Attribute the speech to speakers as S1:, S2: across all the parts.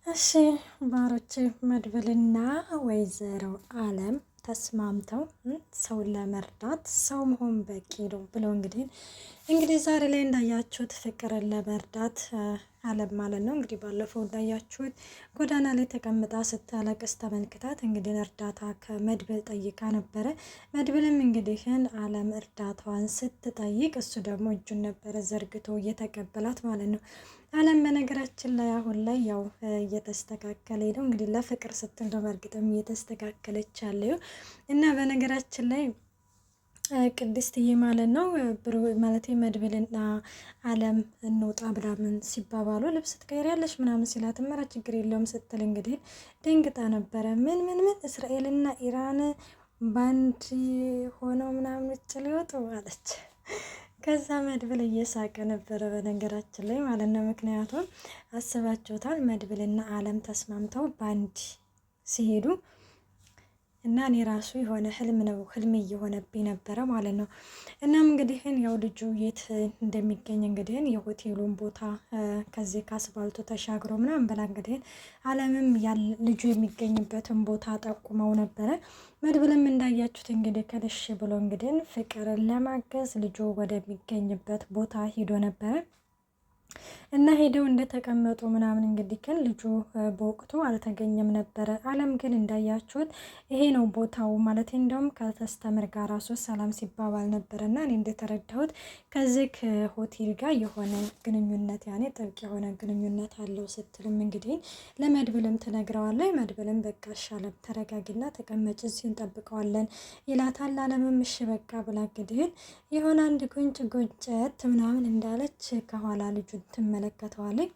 S1: እሺ ባሮቼ መድብልና ወይዘሮ አለም ተስማምተው ሰውን ለመርዳት ሰው መሆን በቂ ነው ብለው እንግዲህ ዛሬ ላይ እንዳያችሁት ፍቅርን ለመርዳት አለም ማለት ነው። እንግዲህ ባለፈው እንዳያችሁት ጎዳና ላይ ተቀምጣ ስታለቅስ ተመልክታት እንግዲህ እርዳታ ከመድብል ጠይቃ ነበረ። መድብልም እንግዲህን አለም እርዳታዋን ስትጠይቅ እሱ ደግሞ እጁን ነበረ ዘርግቶ እየተቀበላት ማለት ነው። አለም በነገራችን ላይ አሁን ላይ ያው እየተስተካከለ ነው እንግዲህ ለፍቅር ስትል ነው በእርግጥም እየተስተካከለች ያለው እና በነገራችን ላይ ቅድስትዬ ማለት ነው ብሩ ማለት መድብልና አለም እንውጣ ብላምን ሲባባሉ ልብስ ትቀይሪያለሽ ምናምን ሲላት መራ ችግር የለውም ስትል እንግዲህ ደንግጣ ነበረ። ምን እስራኤልና ኢራን ባንድ ሆነው ምናምን ውጭ ሊወጡ አለች። ከዛ መድብል እየሳቀ ነበረ በነገራችን ላይ ማለት ነው። ምክንያቱም አስባችሁታል መድብልና አለም ተስማምተው ባንድ ሲሄዱ እና እኔ ራሱ የሆነ ህልም እየሆነብኝ ነበረ ማለት ነው። እናም እንግዲህን ያው ልጁ የት እንደሚገኝ እንግዲህን የሆቴሉን ቦታ ከዚህ ካስፋልቱ ተሻግሮ ምናምን ብላ እንግዲህን አለምም ልጁ የሚገኝበትን ቦታ ጠቁመው ነበረ። መድብልም እንዳያችሁት እንግዲህ ከልሽ ብሎ እንግዲህን ፍቅርን ለማገዝ ልጁ ወደሚገኝበት ቦታ ሂዶ ነበረ እና ሄደው እንደተቀመጡ ምናምን እንግዲህ ግን ልጁ በወቅቱ አልተገኘም ነበረ። አለም ግን እንዳያችሁት ይሄ ነው ቦታው ማለት እንደውም ከተስተምር ጋር ራሱ ሰላም ሲባባል ነበረ እና እኔ እንደተረዳሁት ከዚህ ሆቴል ጋር የሆነ ግንኙነት ያኔ ጥብቅ የሆነ ግንኙነት አለው ስትልም እንግዲህ ለመድብልም ትነግረዋለች። መድብልም በቃ አለም ተረጋጊና ተቀመጭ እዚህ እንጠብቀዋለን ይላታል። አለምም እሺ በቃ ብላ እንግዲህ የሆነ አንድ ጉንጭ ጎንጨት ምናምን እንዳለች ከኋላ ልጁን ትመለከተዋለች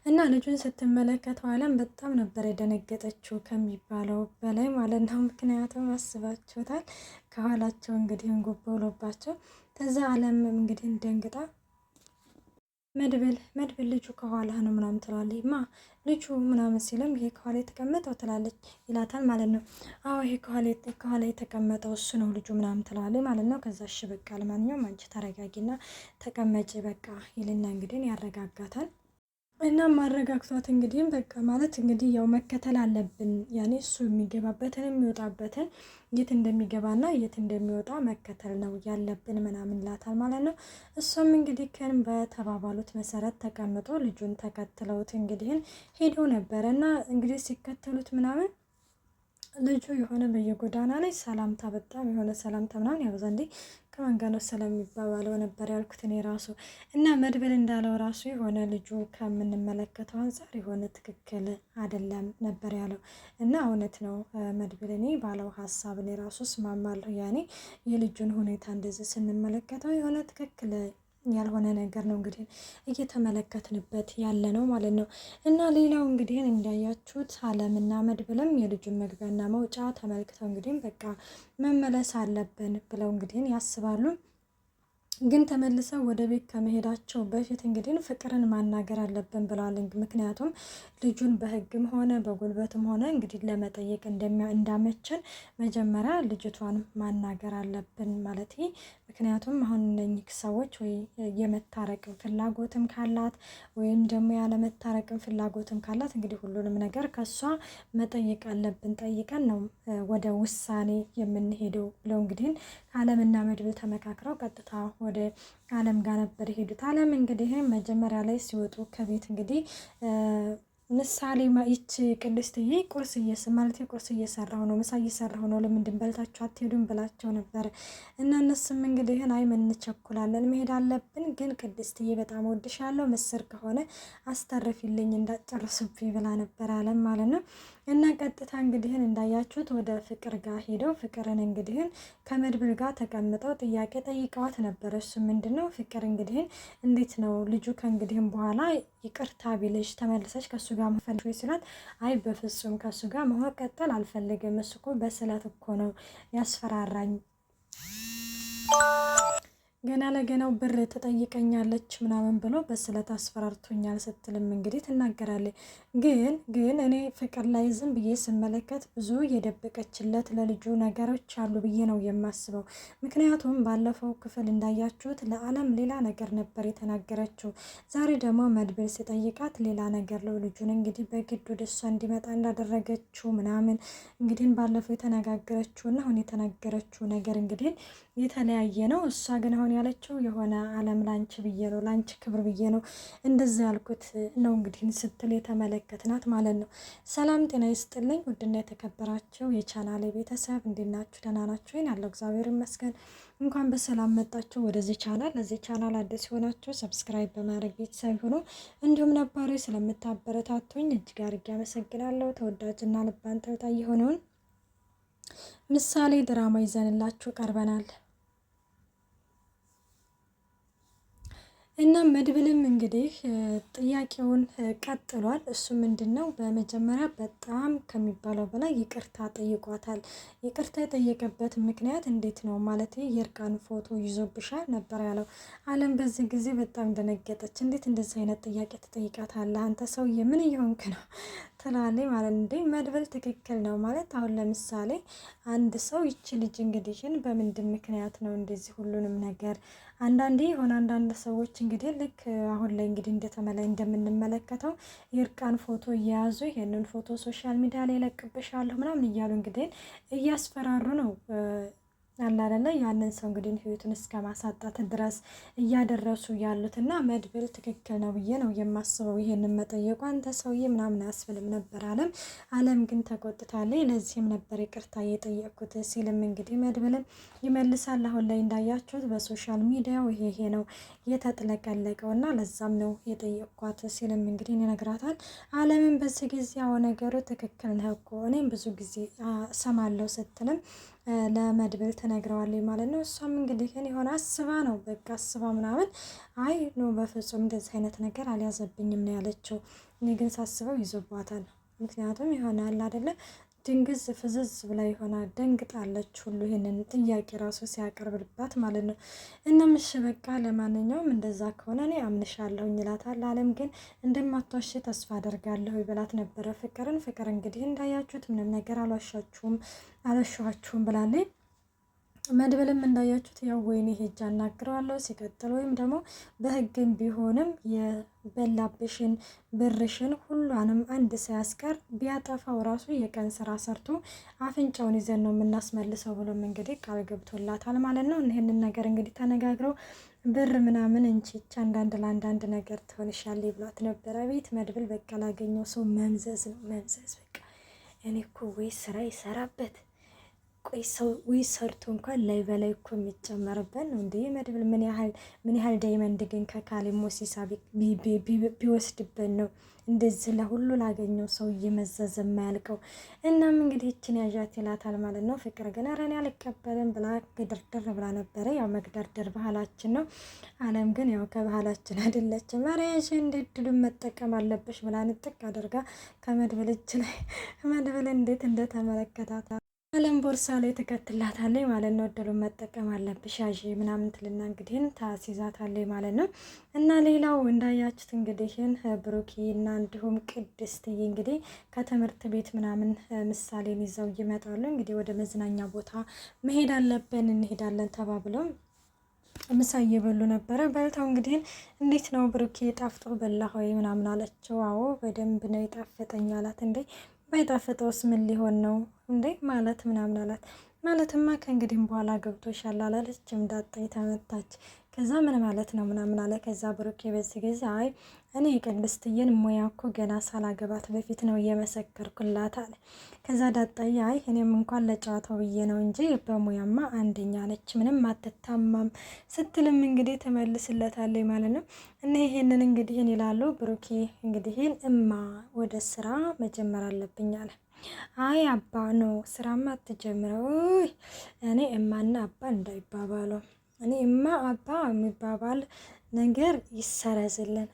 S1: እና ልጁን ስትመለከተው አለም በጣም ነበር የደነገጠችው ከሚባለው በላይ ማለት ነው። ምክንያቱም አስባችሁታል ከኋላቸው እንግዲህ እንጉብ ብሎባቸው ከዛ አለም እንግዲህ ደንግጣ መድብል ልጁ ከኋላ ነው ምናምን ትላለች። ልጁ ምናምን ሲልም ይሄ ከኋላ የተቀመጠው ትላለች ይላታል ማለት ነው። አዎ ይሄ ከኋላ የተቀመጠው እሱ ነው ልጁ ምናምን ትላለች ማለት ነው። ከዛ እሺ በቃ ለማንኛውም አንቺ ተረጋጊና ተቀመጪ በቃ ይልና እንግዲህ ያረጋጋታል። እና ማረጋግቷት እንግዲህ በቃ ማለት እንግዲህ ያው መከተል አለብን ያኔ እሱ የሚገባበትን የሚወጣበትን የት እንደሚገባና የት እንደሚወጣ መከተል ነው ያለብን ምናምን ላታል ማለት ነው። እሷም እንግዲህ ከን በተባባሉት መሰረት ተቀምጦ ልጁን ተከትለውት እንግዲህ ሄደው ነበረ እና እንግዲህ ሲከተሉት ምናምን ልጁ የሆነ በየጎዳና ላይ ሰላምታ በጣም የሆነ ሰላምታ ምናምን ያበዛ እንዴ ከማን ጋር ነው ሰላም የሚባባለው ነበር ያልኩት እኔ ራሱ እና መድብል እንዳለው ራሱ የሆነ ልጁ ከምንመለከተው አንፃር የሆነ ትክክል አይደለም ነበር ያለው እና እውነት ነው መድብል እኔ ባለው ሀሳብ እኔ ራሱ እስማማለሁ። ያኔ የልጁን ሁኔታ እንደዚህ ስንመለከተው የሆነ ትክክል ያልሆነ ነገር ነው እንግዲህ እየተመለከትንበት ያለ ነው ማለት ነው። እና ሌላው እንግዲህ እንዳያችሁት አለምና መድብልም የልጁን መግቢያና መውጫ ተመልክተው እንግዲህ በቃ መመለስ አለብን ብለው እንግዲህ ያስባሉ። ግን ተመልሰው ወደ ቤት ከመሄዳቸው በፊት እንግዲህ ፍቅርን ማናገር አለብን ብለዋል። ምክንያቱም ልጁን በህግም ሆነ በጉልበትም ሆነ እንግዲህ ለመጠየቅ እንዳመችን መጀመሪያ ልጅቷን ማናገር አለብን ማለት ምክንያቱም አሁን እነኚህ ሰዎች ወይ የመታረቅም ፍላጎትም ካላት ወይም ደግሞ ያለመታረቅም ፍላጎትም ካላት እንግዲህ ሁሉንም ነገር ከሷ መጠየቅ አለብን ጠይቀን ነው ወደ ውሳኔ የምንሄደው ብለው እንግዲህ አለምና መድብል ተመካክረው ቀጥታ ወደ አለም ጋር ነበር የሄዱት። አለም እንግዲህ መጀመሪያ ላይ ሲወጡ ከቤት እንግዲህ ምሳሌ ይች ቅድስትዬ ቁርስ እየሰራሁ ነው ምሳ እየሰራሁ ነው ለምንድን በልታችሁ አትሄዱም ብላቸው ነበር እና እነሱም እንግዲህ አይ ምን እንቸኩላለን መሄድ አለብን ግን ቅድስትዬ በጣም ወድሻለሁ ምስር ከሆነ አስተርፊልኝ እንዳጨርሱብኝ ብላ ነበር አለም ማለት ነው። እና ቀጥታ እንግዲህ እንዳያችሁት ወደ ፍቅር ጋር ሄደው ፍቅርን እንግዲህ ከመድብል ጋር ተቀምጠው ጥያቄ ጠይቀዋት ነበር። እሱ ምንድነው ፍቅር እንግዲህ እንዴት ነው ልጁ ከእንግዲህም በኋላ ይቅርታ ቢልሽ ተመልሰሽ ከሱ ጋር መፈልግ ሲላት አይ በፍጹም ከሱ ጋር መቀጠል አልፈልግም እሱ እኮ በስለት እኮ ነው ያስፈራራኝ ገና ለገናው ብር ትጠይቀኛለች ምናምን ብሎ በስለት አስፈራርቶኛል ስትልም እንግዲህ ትናገራለች። ግን እኔ ፍቅር ላይ ዝም ብዬ ስመለከት ብዙ የደበቀችለት ለልጁ ነገሮች አሉ ብዬ ነው የማስበው። ምክንያቱም ባለፈው ክፍል እንዳያችሁት ለአለም ሌላ ነገር ነበር የተናገረችው። ዛሬ ደግሞ መድብል ሲጠይቃት ሌላ ነገር ነው። ልጁን እንግዲህ በግድ ወደ እሷ እንዲመጣ እንዳደረገችው ምናምን እንግዲህ ባለፈው የተነጋገረችውና አሁን የተናገረችው ነገር እንግዲህ የተለያየ ነው። እሷ ግን አሁን ያለችው የሆነ አለም ላንቺ ብዬ ነው፣ ላንቺ ክብር ብዬ ነው እንደዛ ያልኩት ነው እንግዲህ ስትል የተመለከትናት ማለት ነው። ሰላም ጤና ይስጥልኝ ውድና የተከበራችሁ የቻናሌ ቤተሰብ እንዴት ናችሁ? ደህና ናችሁ? ያለው እግዚአብሔር ይመስገን። እንኳን በሰላም መጣችሁ ወደዚህ ቻናል። ለዚህ ቻናል አዲስ የሆናችሁ ሰብስክራይብ በማድረግ ቤተሰብ ሆኖ እንዲሁም ነባሪ ስለምታበረታቱኝ እጅግ አድርጌ አመሰግናለሁ። ተወዳጅና ልብ አንጠልጣይ የሆነውን ምሳሌ ድራማ ይዘንላችሁ ቀርበናል። እና መድብልም እንግዲህ ጥያቄውን ቀጥሏል። እሱ ምንድን ነው? በመጀመሪያ በጣም ከሚባለው በላይ ይቅርታ ጠይቋታል። ይቅርታ የጠየቀበት ምክንያት እንዴት ነው ማለት የእርቃን ፎቶ ይዞብሻል ነበር ያለው። አለም በዚህ ጊዜ በጣም ደነገጠች። እንዴት እንደዚህ አይነት ጥያቄ ትጠይቃታለህ? አንተ ሰውዬ ምን እየሆንክ ነው ትላለች ማለት እንዴ። መድብል ትክክል ነው ማለት አሁን ለምሳሌ አንድ ሰው ይቺ ልጅ እንግዲህን በምንድን ምክንያት ነው እንደዚህ ሁሉንም ነገር አንዳንዴ የሆነ አንዳንድ ሰዎች እንግዲህ ልክ አሁን ላይ እንግዲህ እንደምንመለከተው የእርቃን ፎቶ እየያዙ ይሄንን ፎቶ ሶሻል ሚዲያ ላይ ለቅብሻለሁ ምናምን እያሉ እንግዲህ እያስፈራሩ ነው አላለ ያንን ሰው እንግዲህ ህይወቱን እስከ ማሳጣት ድረስ እያደረሱ ያሉት። እና መድብል ትክክል ነው ብዬ ነው የማስበው። ይሄንን መጠየቁ አንተ ሰውዬ ምናምን አያስብልም ነበር አለም ግን ተቆጥታለች። ለዚህም ነበር ይቅርታ የጠየቅኩት ሲልም እንግዲህ መድብልም ይመልሳል። አሁን ላይ እንዳያችሁት በሶሻል ሚዲያው ይሄ ነው የተጥለቀለቀው እና ለዛም ነው የጠየቅኳት ሲልም እንግዲህ ይነግራታል። አለምን በዚህ ጊዜ አዎ ነገሩ ትክክል ነው እኮ እኔም ብዙ ጊዜ ሰማለሁ ስትልም ለመድብል ተነግረዋለች ማለት ነው። እሷም እንግዲህ የሆነ አስባ ነው በቃ አስባ ምናምን አይ ኖ በፍጹም እንደዚህ አይነት ነገር አልያዘብኝም ነው ያለችው። እኔ ግን ሳስበው ይዞባታል። ምክንያቱም ይሆናል አይደለ ድንግዝ ፍዝዝ ብላ ይሆና ደንግጣለች ሁሉ ይሄንን ጥያቄ ራሱ ሲያቀርብባት ማለት ነው። እናም እሺ በቃ ለማንኛውም እንደዛ ከሆነ እኔ አምንሻለሁ ይላታል። አለም ግን እንደማትዋሽ ተስፋ አደርጋለሁ ይበላት ነበረ ፍቅርን። ፍቅር እንግዲህ እንዳያችሁት ምንም ነገር አልዋሻችሁም ብላለች። መድብልም እንዳያችሁት ያው ወይኔ ሄጃ አናግረዋለሁ ሲቀጥል ወይም ደግሞ በህግም ቢሆንም የበላብሽን ብርሽን ሁሏንም አንድ ሳያስቀር ቢያጠፋው ራሱ የቀን ስራ ሰርቶ አፍንጫውን ይዘን ነው የምናስመልሰው ብሎም እንግዲህ ቃል ገብቶላታል ማለት ነው። ይህንን ነገር እንግዲህ ተነጋግረው ብር ምናምን እንቺች አንዳንድ ለአንዳንድ ነገር ትሆንሻለች ብሏት ነበረ። ቤት መድብል በቃ ላገኘው ሰው መምዘዝ ነው መምዘዝ። በቃ እኔ እኮ ወይ ስራ ይሰራበት ቆይ ሰው ወይ ሰርቶ እንኳን ላይ በላይ እኮ የሚጨመርበት ነው እንዴ መድብል። ምን ያህል ዳይመንድ ግን ከካሌ ሞሲሳ ቢወስድበት ነው እንደዚህ ለሁሉ ላገኘው ሰው እየመዘዘ የማያልቀው። እናም እንግዲህ ይችን ያዣት ይላታል ማለት ነው። ፍቅር ግን ኧረ እኔ አልቀበልም ብላ ግድርድር ብላ ነበረ። ያው መግደርደር ባህላችን ነው። አለም ግን ያው ከባህላችን አይደለችም። ኧረ ያዥ እንደ ድሉን መጠቀም አለብሽ ብላ ንጥቅ አድርጋ ከመድብል እጅ ላይ መድብል እንዴት እንደተመለከታት አለም ቦርሳ ላይ ትከትላታለች ማለት ነው። እድሉን መጠቀም አለብሽ ያዥ ምናምን ትልና እንግዲህን ታስይዛታለች ማለት ነው። እና ሌላው እንዳያችሁት እንግዲህን ብሩኬ እና እንዲሁም ቅድስትዬ እንግዲህ ከትምህርት ቤት ምናምን ምሳሌን ይዘው ይመጣሉ። እንግዲህ ወደ መዝናኛ ቦታ መሄድ አለብን እንሄዳለን ተባብለው ምሳ እየበሉ ነበረ። በልተው እንግዲህ እንዴት ነው ብሩኬ ጣፍጦ በላ ሆይ ምናምን አለችው። አዎ በደንብ ነው የጣፈጠኝ አላት። እንዴ ባይጣፍጠውስ ምን ሊሆን ነው እንዴ ማለት ምናምን አላት። ማለትማ ከእንግዲህም በኋላ ገብቶሻል አላለችም። ዳጣ ተመታች። ከዛ ምን ማለት ነው ምናምን አለ። ከዛ ብሩኬ በዚህ ጊዜ አይ እኔ የቅድስትዬን ሙያ እኮ ገና ሳላገባት በፊት ነው እየመሰከርኩላት አለ። ከዛ ዳጣዬ አይ እኔም እንኳን ለጨዋታው ብዬ ነው እንጂ በሙያማ አንደኛ ነች ምንም አትታማም ስትልም እንግዲህ ትመልስለታለች ማለት ነው። እና ይሄንን እንግዲህ ይላሉ ብሩኬ እንግዲህ እማ ወደ ስራ መጀመር አለብኝ አለ። አይ አባ ነው ስራማ አትጀምረው እኔ እማና አባ እንዳይባባሉ እኔ እማ አባ የሚባባል ነገር ይሰረዝልን።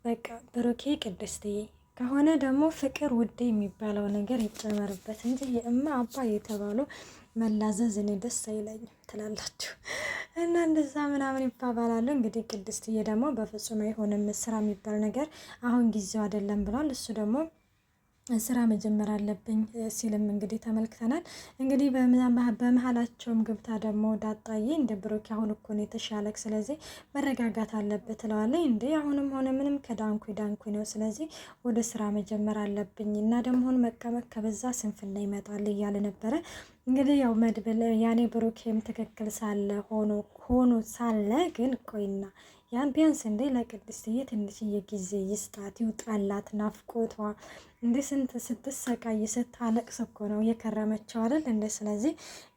S1: በቃ ብሩኬ ቅድስትዬ ከሆነ ደግሞ ፍቅር ውዴ የሚባለው ነገር ይጨመርበት እንጂ የእማ አባ የተባሉ መላዘዝ እኔ ደስ አይለኝም ትላላችሁ እና እንደዛ ምናምን ይባባላሉ። እንግዲህ ቅድስትዬ ደግሞ በፍጹም አይሆንም ስራ የሚባል ነገር አሁን ጊዜው አይደለም ብሏል። እሱ ደግሞ ስራ መጀመር አለብኝ ሲልም እንግዲህ ተመልክተናል። እንግዲህ በመሀላቸውም ግብታ ደግሞ ዳጣዬ እንደ ብሩክ አሁን እኮ ነው የተሻለክ፣ ስለዚህ መረጋጋት አለበት ትለዋለች። እንዴ አሁንም ሆነ ምንም ከዳንኩ ነው፣ ስለዚህ ወደ ስራ መጀመር አለብኝ እና ደግሞ አሁን መቀመጥ ከበዛ ስንፍና ይመጣል እያለ ነበረ። እንግዲህ ያው መድብል ያኔ ብሩክም ትክክል ሳለ ሆኖ ሳለ ግን ቆይና ያን ቢያንስ እንዴ ለቅድስትዬ ትንሽዬ ጊዜ ይስጣት፣ ይውጣላት ናፍቆቷ። እንዴ ስንት ስትሰቃይ ስታለቅስ እኮ ነው የከረመችው አይደል እንዴ? ስለዚህ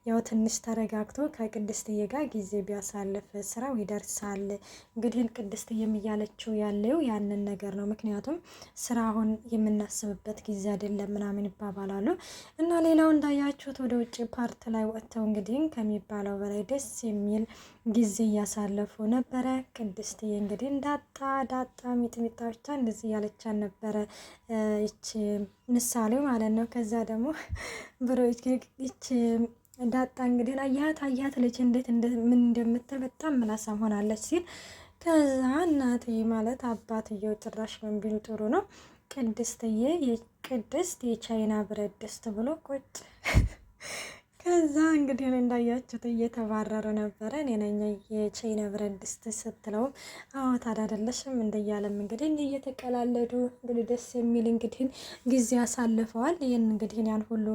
S1: ያው ትንሽ ተረጋግቶ ከቅድስትዬ ጋር ጊዜ ቢያሳልፍ ስራው ይደርሳል። እንግዲህ ቅድስትዬም እያለችው ያለው ያንን ነገር ነው። ምክንያቱም ስራ አሁን የምናስብበት ጊዜ አይደለም ምናምን ይባባላሉ። እና ሌላው እንዳያችሁት ወደ ውጭ ፓርት ላይ ወጥተው እንግዲህ ከሚባለው በላይ ደስ የሚል ጊዜ እያሳለፉ ነበረ። ቅድስትዬ እንግዲህ ዳጣ ሚጥሚጣ ብቻ እንደዚህ እያለቻን ነበረ ይች ምሳሌው ማለት ነው። ከዛ ደግሞ ይች ዳጣ እንግዲህ አያት ልጅ እንዴት ምን እንደምትል በጣም ምላሳም ሆናለች ሲል ከዛ እናቴ ማለት አባትየው ጭራሽ ምን ቢሉ ጥሩ ነው ቅድስት የቻይና ብረት ድስት ብሎ ቁጭ ከዛ እንግዲህ እንዳያችሁት እየተባረሩ ነበረ። እኔ ነኝ የቻይና ብረት ድስት ስትለውም አዎ ታዲያ አይደለሽም እንደያለም እንግዲህ እየተቀላለዱ እንግዲህ ደስ የሚል እንግዲህ ጊዜ አሳልፈዋል። ይህን እንግዲህ ያን ሁሉ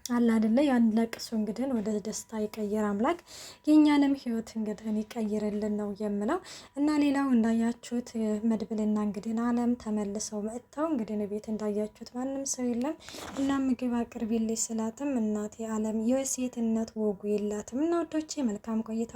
S1: አላ አይደለ ያን ለቅሶ እንግዲህ ወደ ደስታ ይቀይር አምላክ፣ የኛንም ህይወት እንግዲህ ይቀይርልን ነው የምለው። እና ሌላው እንዳያችሁት መድብልና እንግዲህ አለም ተመልሰው መጥተው እንግዲህ ቤት እንዳያችሁት ማንም ሰው የለም እና ምግብ አቅርቢልኝ ስላትም እናቴ አለም የሴትነት ወጉ የላትም። እና ወዶቼ መልካም ቆይታ።